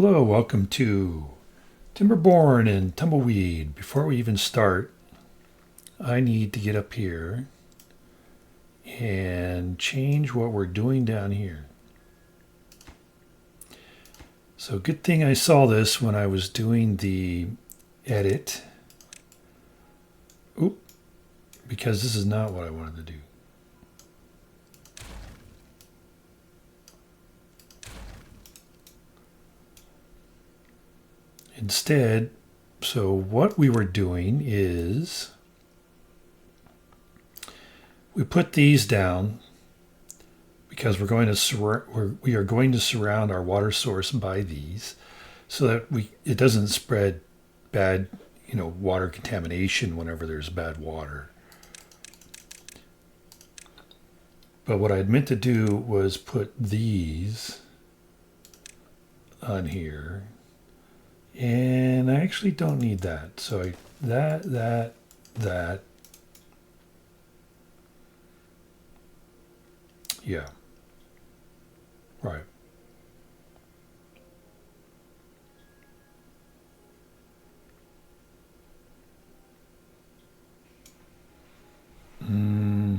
Hello, welcome to Timberborn and Tumbleweed. Before we even start, I need to get up here and change what we're doing down here. So good thing I saw this when I was doing the edit. Oop, because this is not what I wanted to do. Instead, so what we were doing is we put these down because we are going to surround our water source by these so that it doesn't spread bad, water contamination whenever there's bad water. But what I meant to do was put these on here. And I actually don't need that. So that. Yeah. Right. Hmm.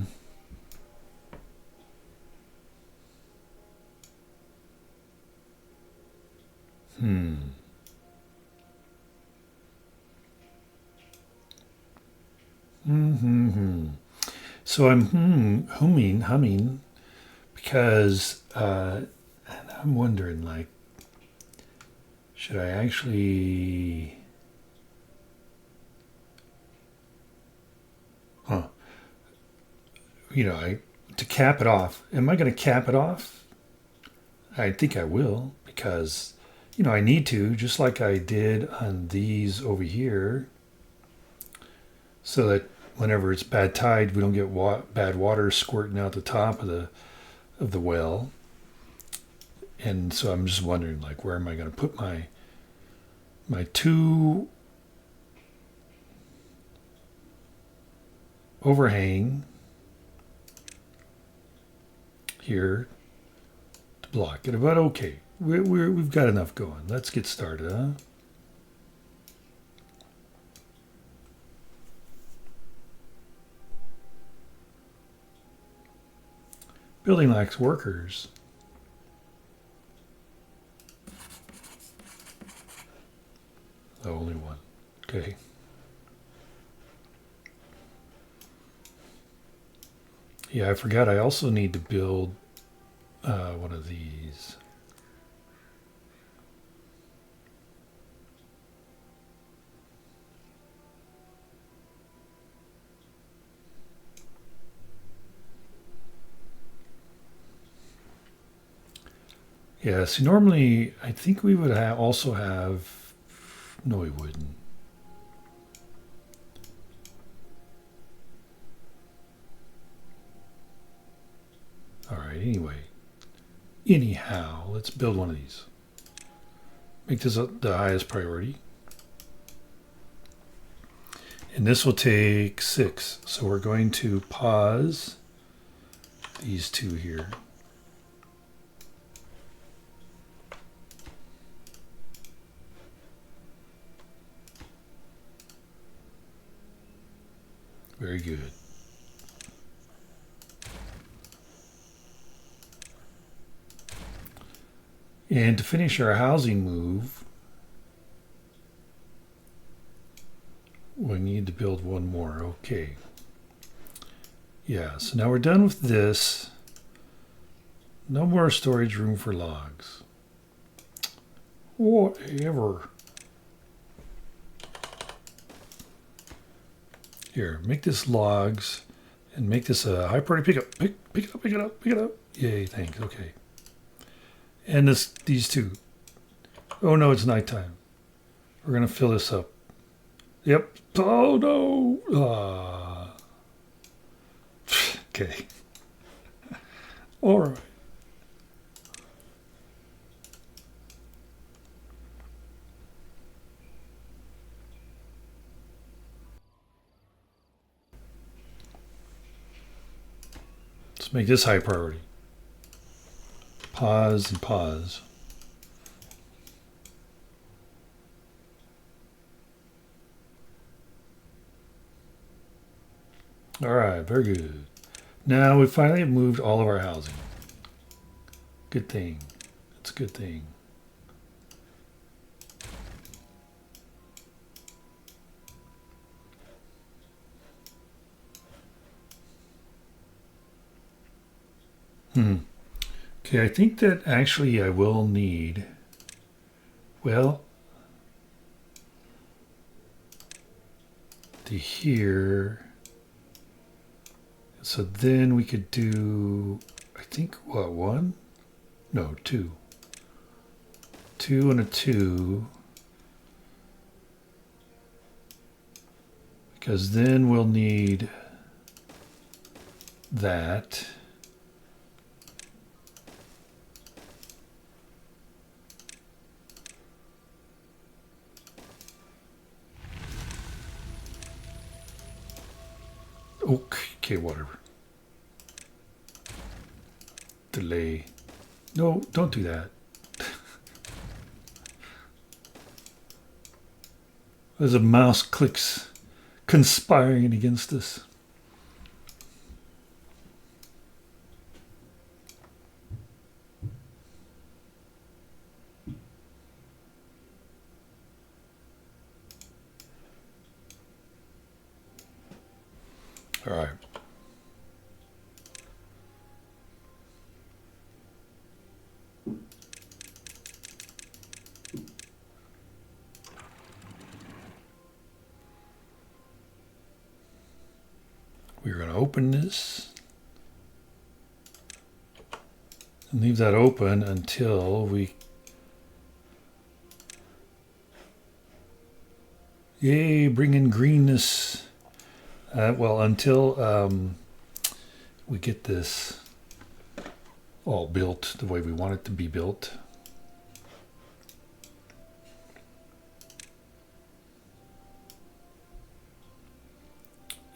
So I'm humming, because and I'm wondering, like, should I actually? To cap it off. Am I going to cap it off? I think I will, because I need to, just like I did on these over here, so that whenever it's bad tide, we don't get bad water squirting out the top of the well. And so I'm just wondering, like, where am I going to put my two overhang here to block it? But okay, we've got enough going. Let's get started, huh? Building lacks workers. The only one. Okay. Yeah, I forgot. I also need to build one of these. Yeah, see, normally I think we would also have. No, we wouldn't. All right, anyhow, let's build one of these. Make this the highest priority. And this will take 6. So we're going to pause these two here. Very good. And to finish our housing move, we need to build one more. Okay. Yeah, so now we're done with this. No more storage room for logs. Whatever. Here, make this logs and make this a high priority pickup. Pick it up. Yay, thanks. Okay. And these two. Oh no, it's nighttime. We're gonna fill this up. Yep. Oh no. Okay. All right. Let's make this high priority. Pause and pause. All right, very good. Now we finally have moved all of our housing. Good thing. That's a good thing. Hmm. Okay, I think that actually I will need, well, to here. So then we could do, I think, what, one? No, two. Two and a two. Because then we'll need that. Okay, whatever. Delay. No, don't do that. There's a mouse clicks conspiring against us. All right. We're going to open this and leave that open until we, yay, bring in greenness. Well, until we get this all built the way we want it to be built.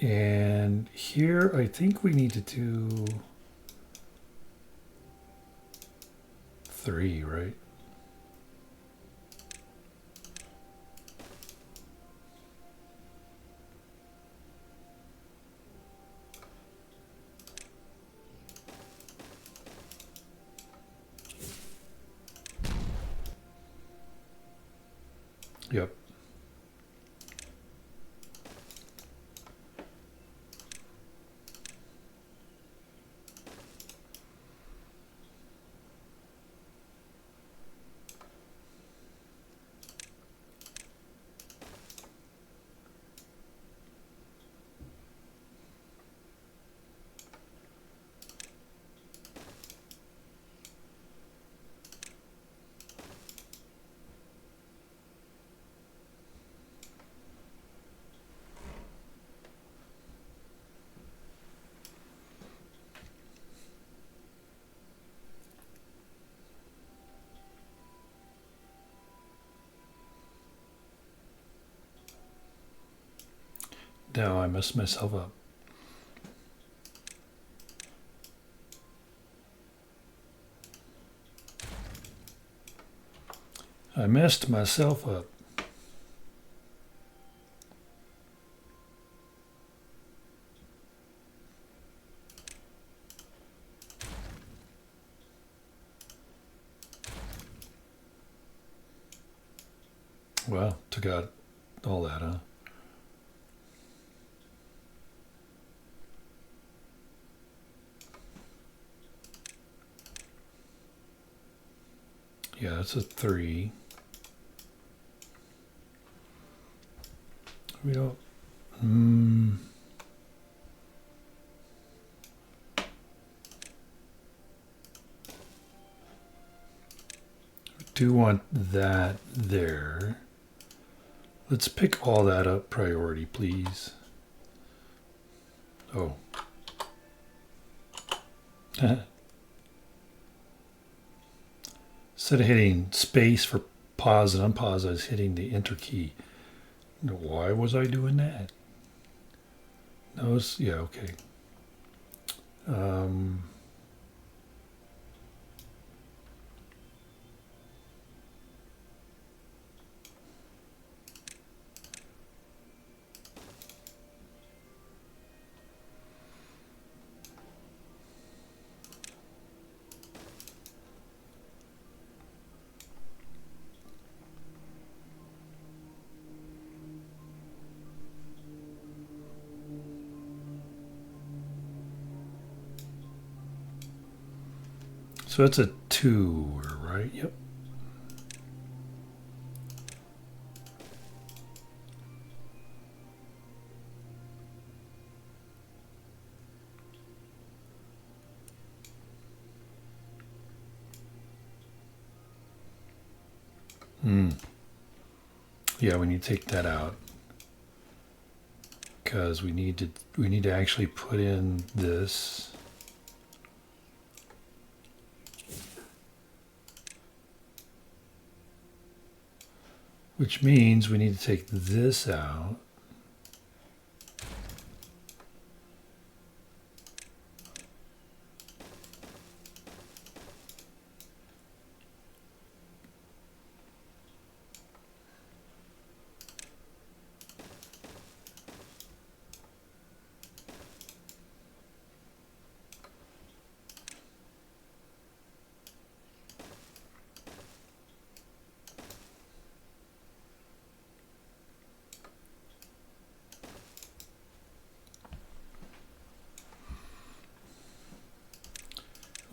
And here I think we need to do 3, right? Yep. Now I messed myself up. I messed myself up. Well, took out all that, huh? Yeah, that's a 3. We don't. Do want that there. Let's pick all that up priority, please. Oh. Instead of hitting space for pause and unpause, I was hitting the enter key. Why was I doing that? No, yeah, okay. So that's a 2, right? Yep. Yeah, we need to take that out because we need to actually put in this. Which means we need to take this out.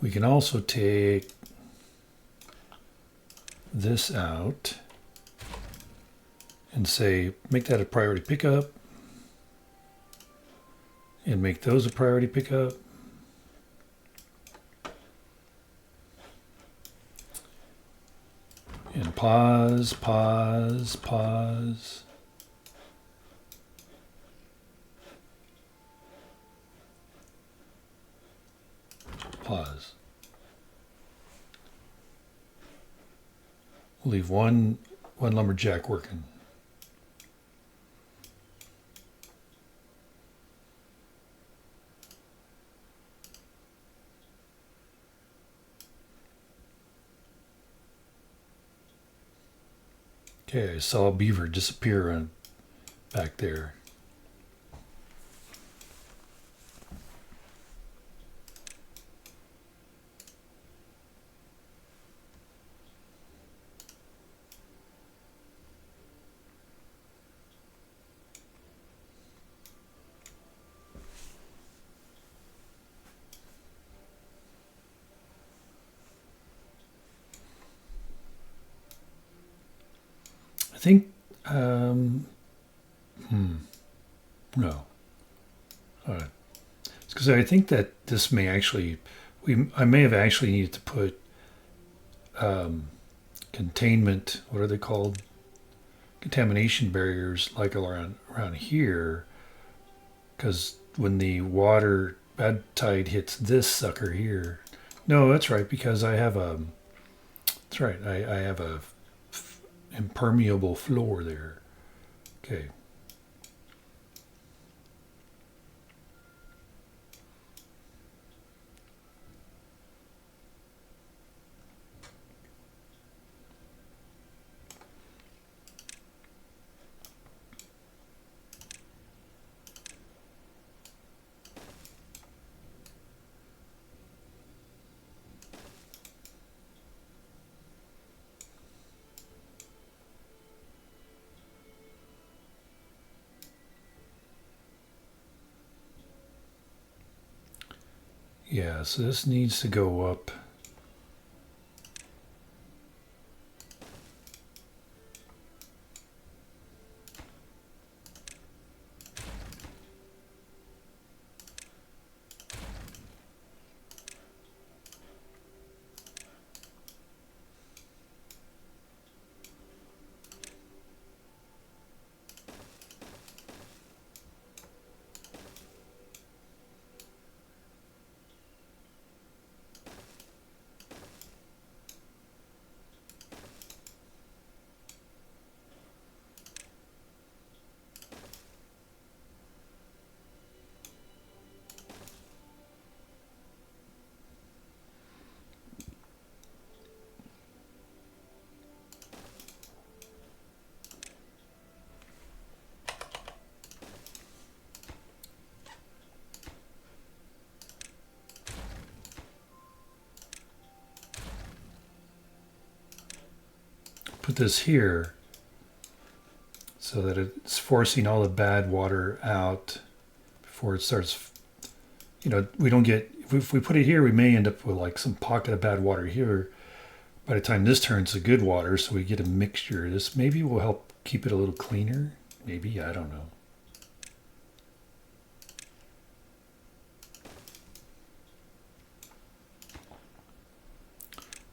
We can also take this out and say, make that a priority pickup and make those a priority pickup. And pause, pause, pause. Pause. We'll leave one lumberjack working. Okay, I saw a beaver disappear back there. I think, no. It's because I think that this may actually, I may have actually needed to put containment, what are they called? Contamination barriers like around here, because when the water bad tide hits this sucker here. No, that's right, because I have a, that's right, I have a impermeable floor there. Okay. Yeah, so this needs to go up. Put this here so that it's forcing all the bad water out before it starts you know, we don't get, if we put it here, we may end up with like some pocket of bad water here. By the time this turns to good water, so we get a mixture. This maybe will help keep it a little cleaner. Maybe, I don't know.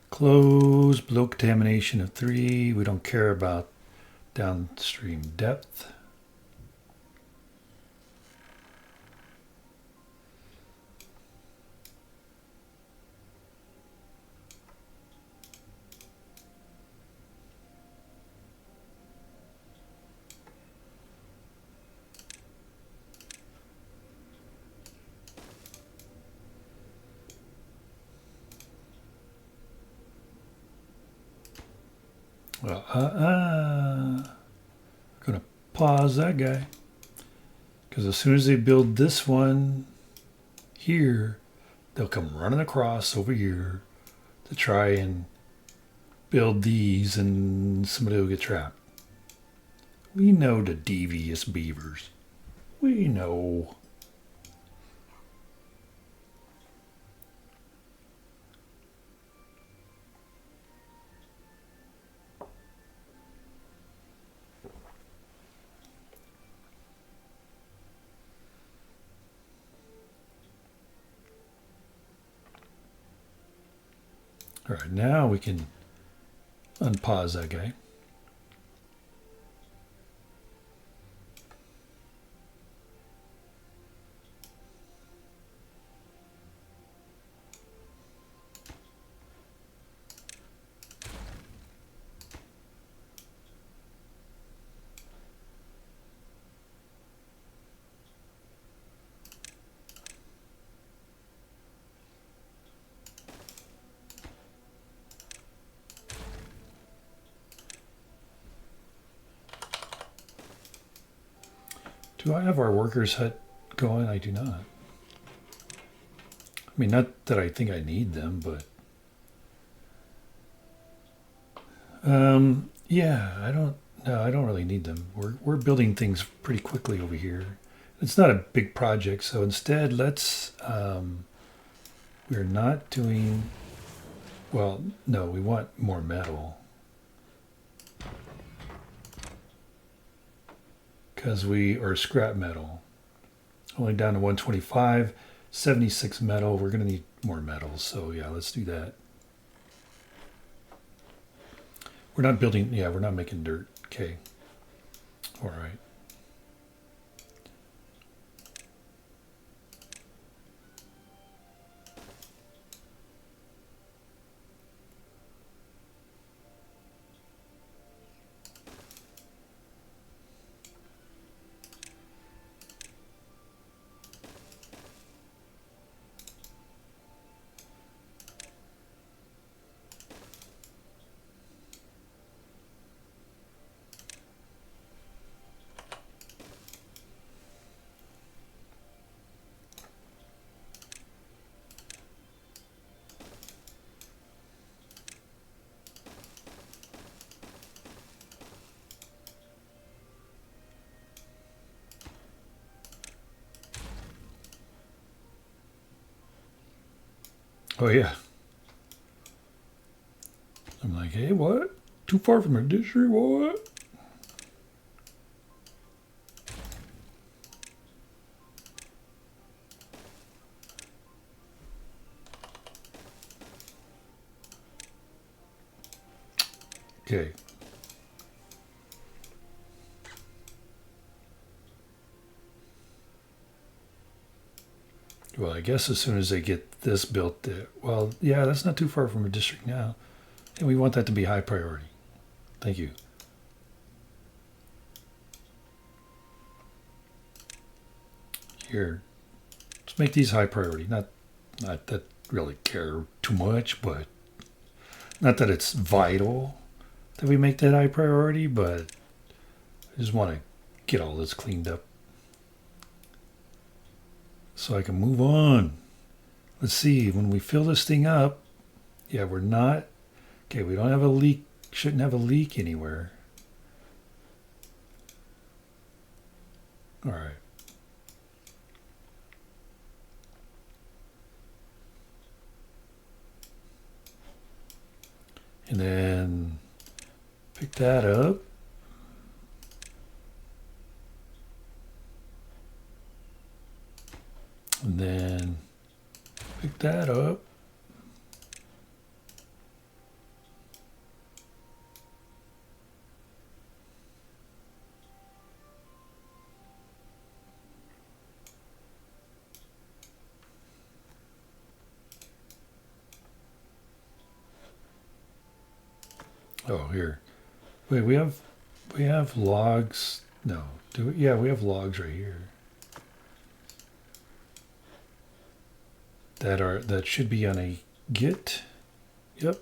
Close, below contamination of 3. We don't care about downstream depth. Well, gonna pause that guy, because as soon as they build this one here, they'll come running across over here to try and build these, and somebody will get trapped. We know the devious beavers. We know. All right, now we can unpause that guy. Do I have our workers hut going? I do not. I mean, not that I think I need them, but yeah, I don't. No, I don't really need them. We're building things pretty quickly over here. It's not a big project, so instead, let's. We're not doing. Well, no, we want more metal. Because we are scrap metal. Only down to 125, 76 metal. We're going to need more metal. So yeah, let's do that. We're not building, yeah, we're not making dirt. Okay. All right. Oh yeah. I'm like, hey, what? Too far from a district? What? Okay. Well, I guess as soon as they get this built, well, yeah, that's not too far from a district now. And we want that to be high priority. Thank you. Here, let's make these high priority. Not that really care too much, but not that it's vital that we make that high priority, but I just want to get all this cleaned up so I can move on. Let's see, when we fill this thing up, yeah, we're not, okay, we don't have a leak, shouldn't have a leak anywhere. All right. And then pick that up. And then pick that up. Oh, here. Wait, we have logs. No, do we? Yeah, we have logs right here. That should be on a Git. Yep.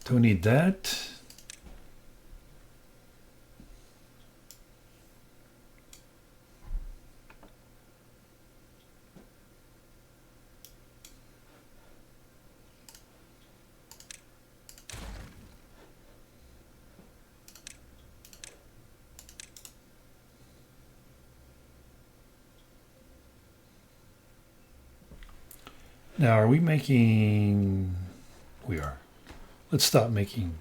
Don't need that. Now, are we making... We are. Let's stop making...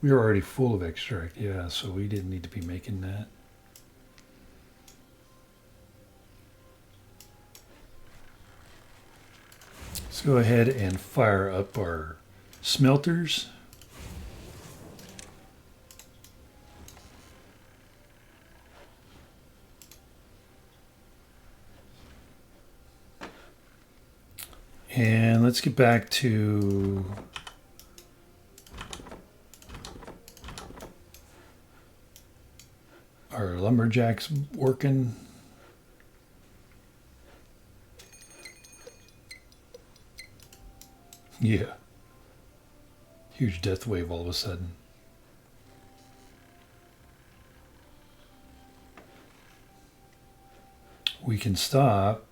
We were already full of extract, yeah, so we didn't need to be making that. Let's go ahead and fire up our smelters. And let's get back to our lumberjacks working. Yeah. Huge death wave all of a sudden. We can stop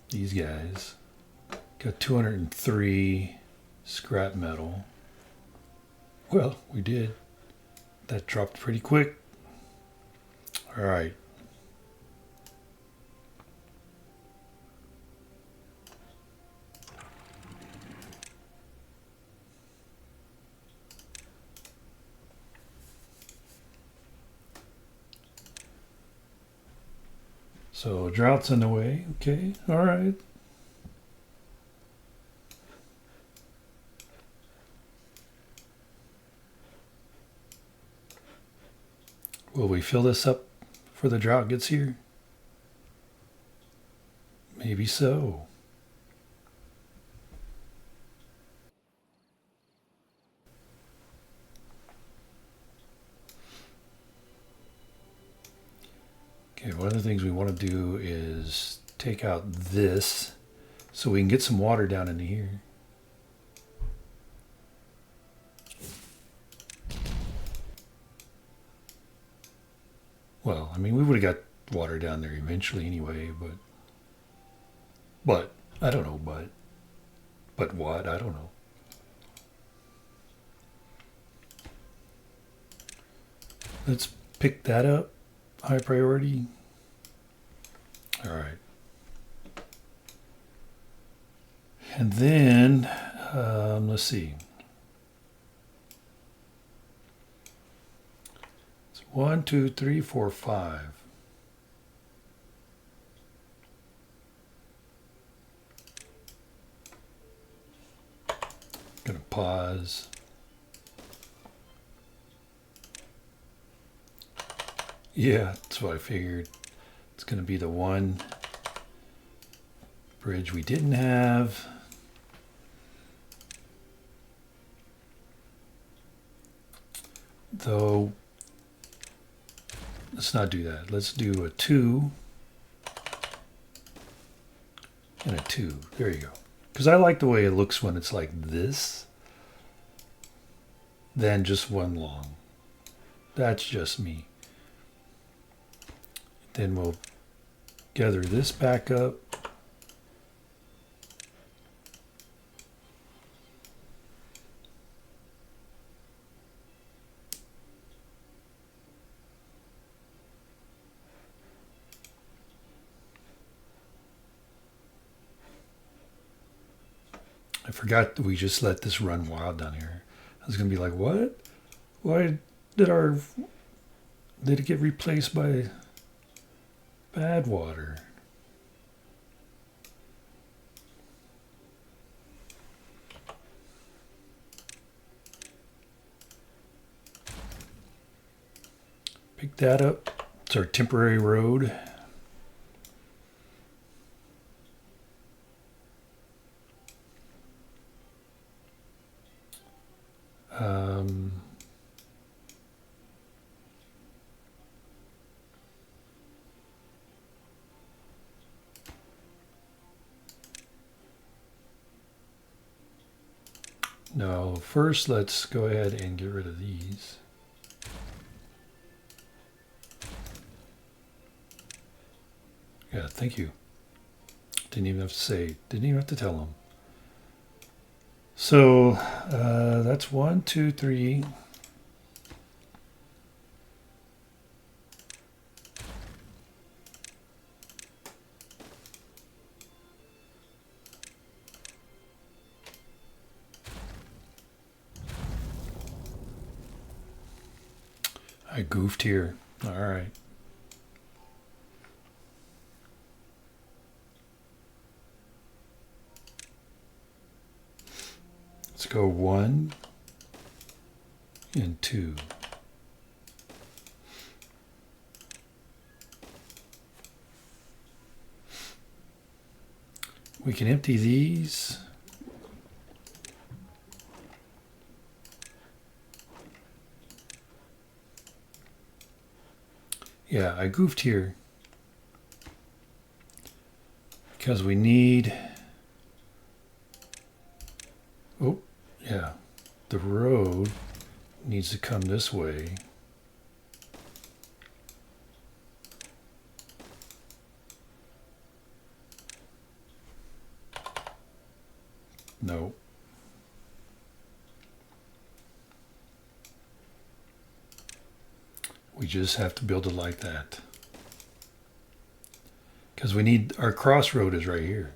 these guys. Got 203 scrap metal. Well, we did. That dropped pretty quick. All right. So drought's in the way. Okay. All right. Will we fill this up before the drought gets here? Maybe so. Okay, one of the things we want to do is take out this so we can get some water down into here. Well, I mean, we would have got water down there eventually anyway, but I don't know, but what? I don't know. Let's pick that up. High priority. All right. And then, let's see. It's 1, 2, 3, 4, 5. Gonna pause. Yeah, that's what I figured. It's going to be the one bridge we didn't have. Though, let's not do that. Let's do a 2 and a 2. There you go. Because I like the way it looks when it's like this, than just one long. That's just me. Then we'll gather this back up. I forgot that we just let this run wild down here. I was gonna be like, what? Why did it get replaced by bad water? Pick that up. It's our temporary road. No, first let's go ahead and get rid of these. Yeah, thank you. Didn't even have to say, didn't even have to tell them. So that's 1, 2, 3. I goofed here. All right. Let's go 1 and 2. We can empty these. Yeah, I goofed here because we need, oh, yeah, the road needs to come this way. No. We just have to build it like that. Because we need, our crossroad is right here.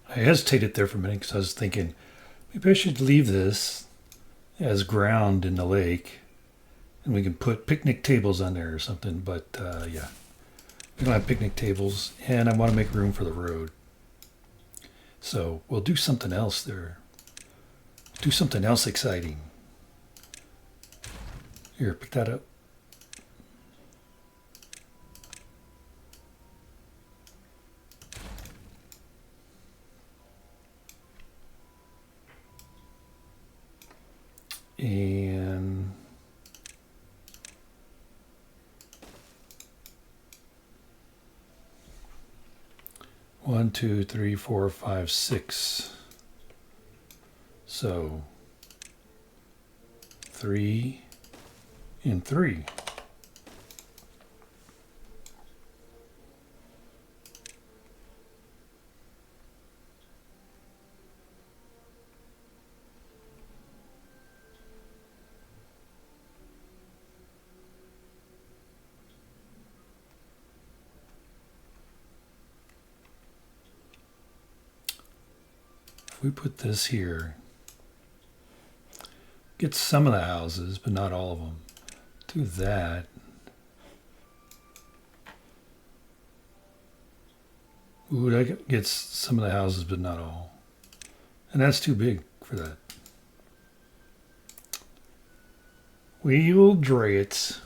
I hesitated there for a minute because I was thinking maybe I should leave this as ground in the lake and we can put picnic tables on there or something. But yeah, we don't have picnic tables and I want to make room for the road. So we'll do something else there. Do something else exciting. Here, pick that up. And one, two, three, four, five, six. So 3 and 3. If we put this here, Get some of the houses, but not all of them. Do that. Ooh, that gets some of the houses, but not all. And that's too big for that. We will dray it.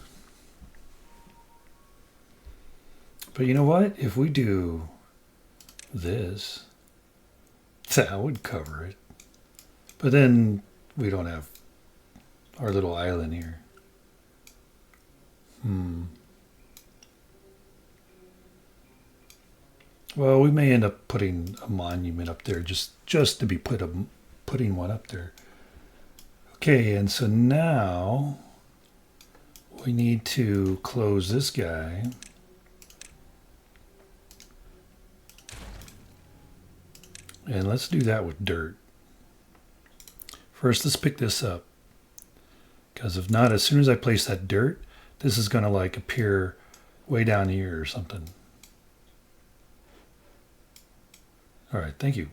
But you know what? If we do this, that would cover it. But then we don't have our little island here. Well, we may end up putting a monument up there just to be putting one up there. Okay, and so now we need to close this guy. And let's do that with dirt. First, let's pick this up. Because if not, as soon as I place that dirt, this is going to like appear way down here or something. All right, thank you.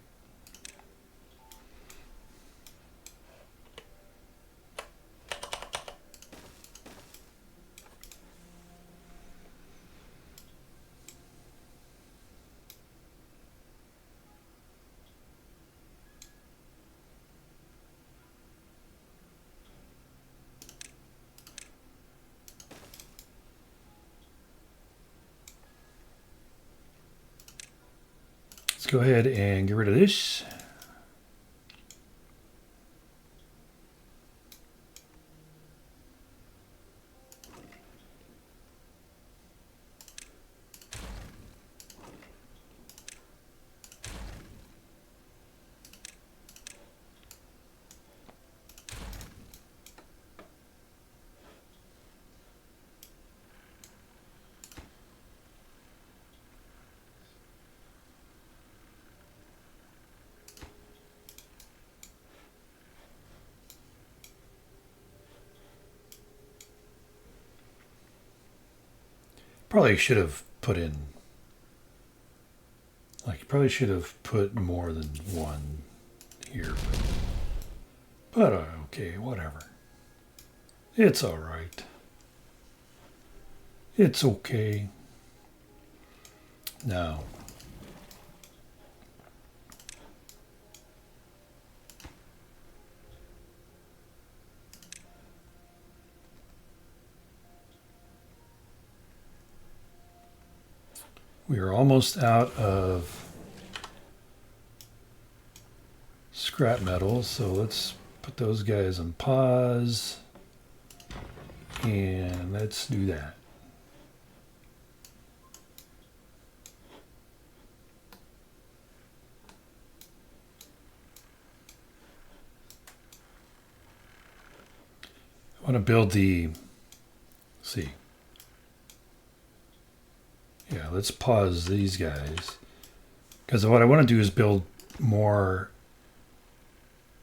Let's go ahead and get rid of this. Probably should have put in, like, you probably should have put more than one here. But okay, whatever. It's all right. It's okay. Now, we are almost out of scrap metal, so let's put those guys on pause. And let's do that. I want to build the, let's see. Yeah, let's pause these guys. Because what I want to do is build more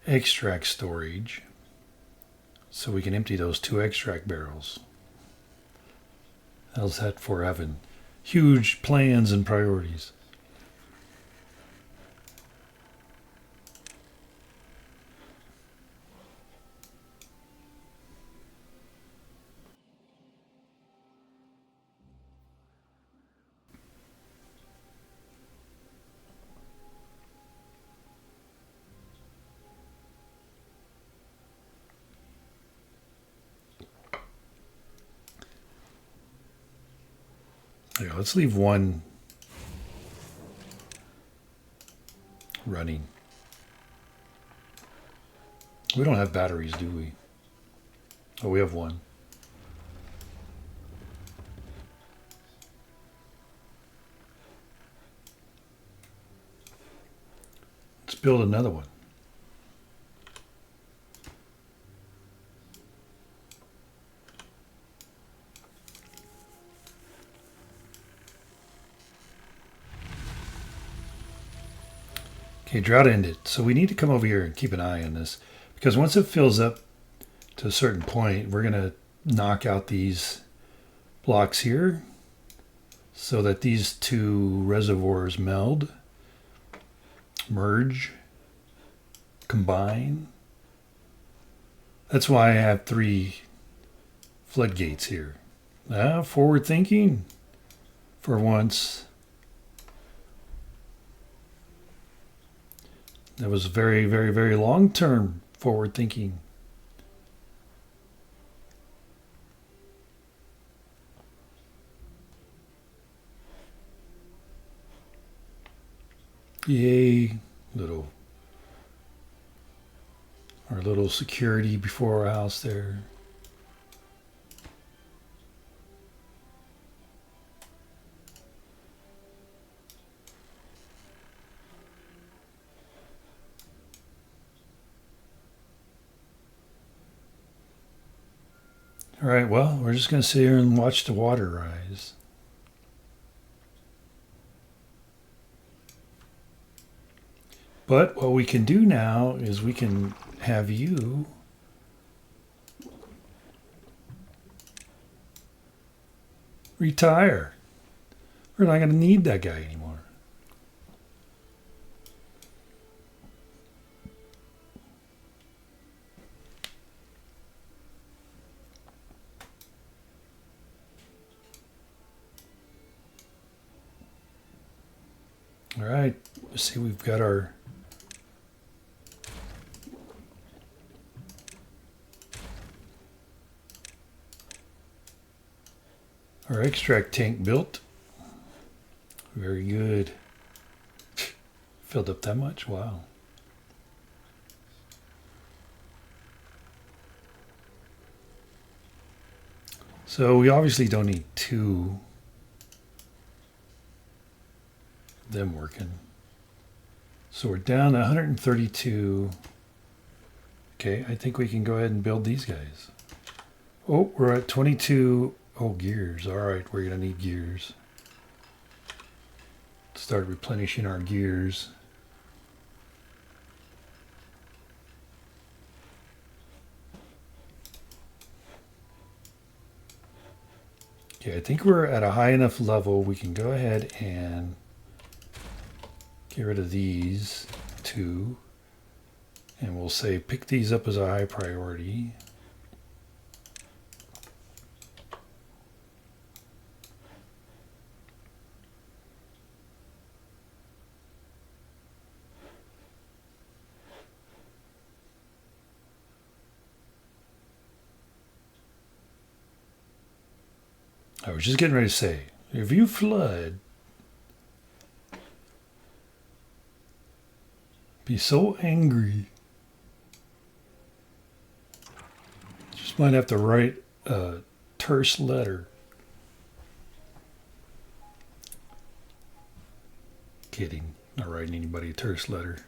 extract storage so we can empty those 2 extract barrels. How's that for having huge plans and priorities? Yeah, let's leave one running. We don't have batteries, do we? Oh, we have one. Let's build another one. Okay, drought ended. So we need to come over here and keep an eye on this, because once it fills up to a certain point, we're going to knock out these blocks here so that these 2 reservoirs merge, combine. That's why I have 3 floodgates here. Forward thinking for once. That was very, very, very long term forward thinking. Yay, our little security before our house there. All right, well, we're just going to sit here and watch the water rise. But what we can do now is we can have you retire. We're not going to need that guy anymore. All right, let's see, we've got our extract tank built. Very good. Filled up that much? Wow. So we obviously don't need 2 of them working. So we're down to 132. Okay, I think we can go ahead and build these guys. Oh, we're at 22. Oh, gears. All right, we're going to need gears. Start replenishing our gears. Okay, I think we're at a high enough level we can go ahead and get rid of these 2. And we'll say pick these up as a high priority. I was just getting ready to say, if you flood, be so angry. Just might have to write a terse letter. Kidding. Not writing anybody a terse letter.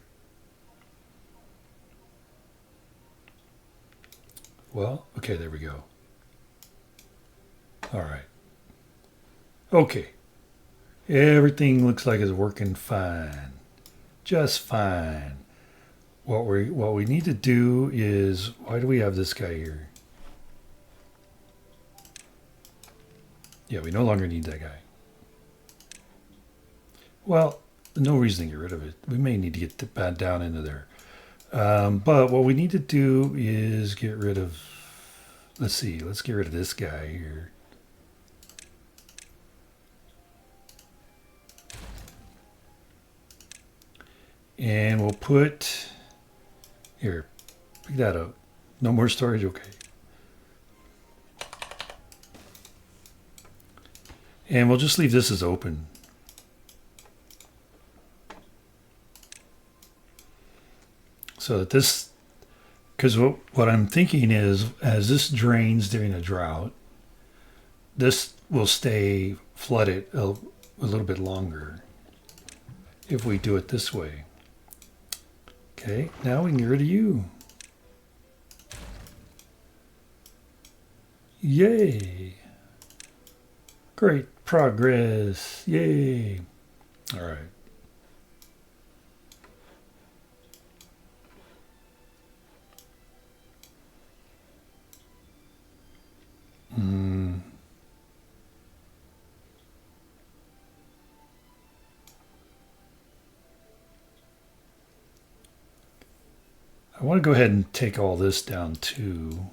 Well, okay, there we go. All right. Okay. Everything looks like it's working fine. Just fine. What we need to do is, why do we have this guy here? Yeah, we no longer need that guy. Well, no reason to get rid of it. We may need to get that down into there. But what we need to do is get rid of, let's get rid of this guy here. And we'll put, here, pick that up. No more storage, okay. And we'll just leave this as open. So that this, because what I'm thinking is, as this drains during a drought, this will stay flooded a little bit longer if we do it this way. Okay, now we can get rid of you. Yay! Great progress. Yay! All right. I want to go ahead and take all this down too.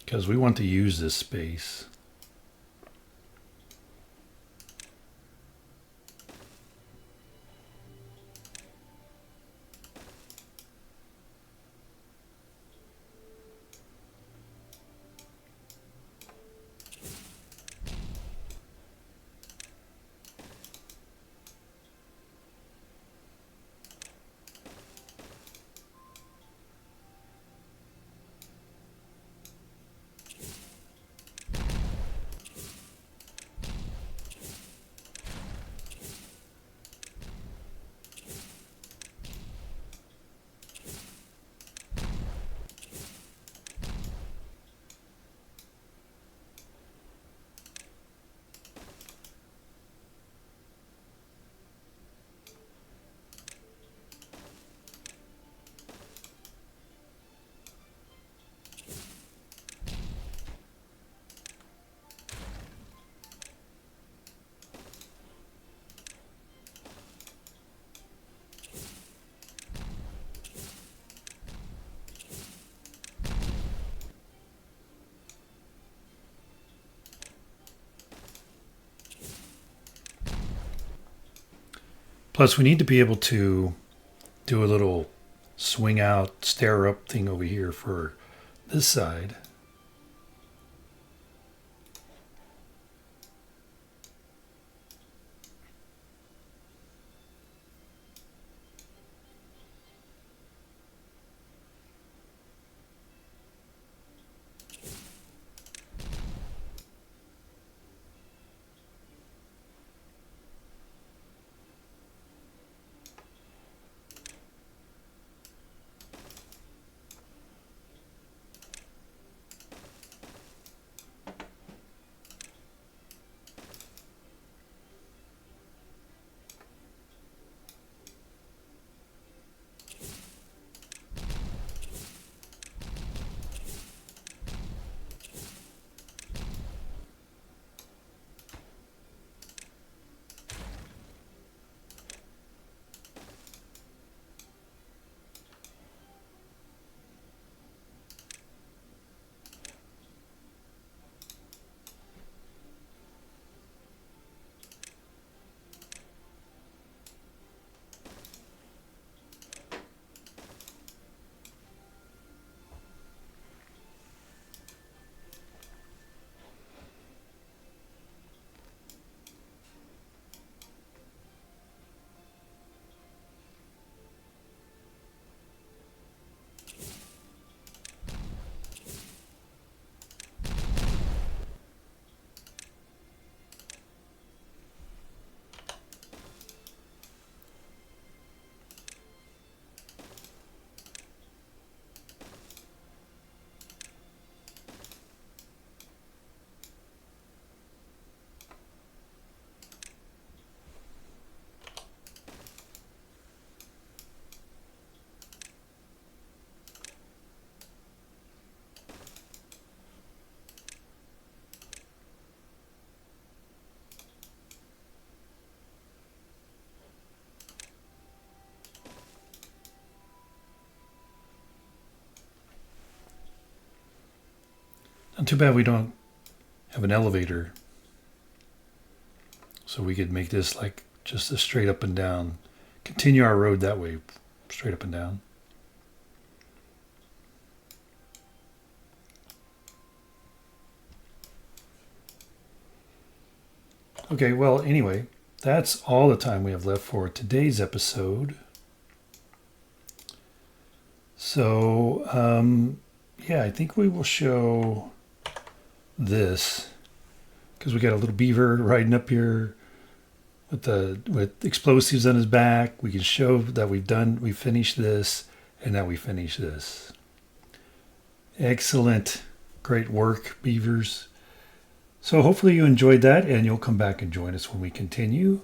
Because we want to use this space. Plus, we need to be able to do a little swing out, stair up thing over here for this side. And too bad we don't have an elevator. So we could make this like just a straight up and down. Continue our road that way, straight up and down. Okay, well, anyway, that's all the time we have left for today's episode. So, yeah, I think we will show this because we got a little beaver riding up here with explosives on his back. We can show that we finished this, and that we finished this. Excellent, great work, beavers. So hopefully you enjoyed that and you'll come back and join us when we continue.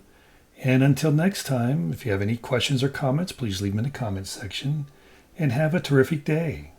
And until next time, if you have any questions or comments, please leave them in the comments section and have a terrific day.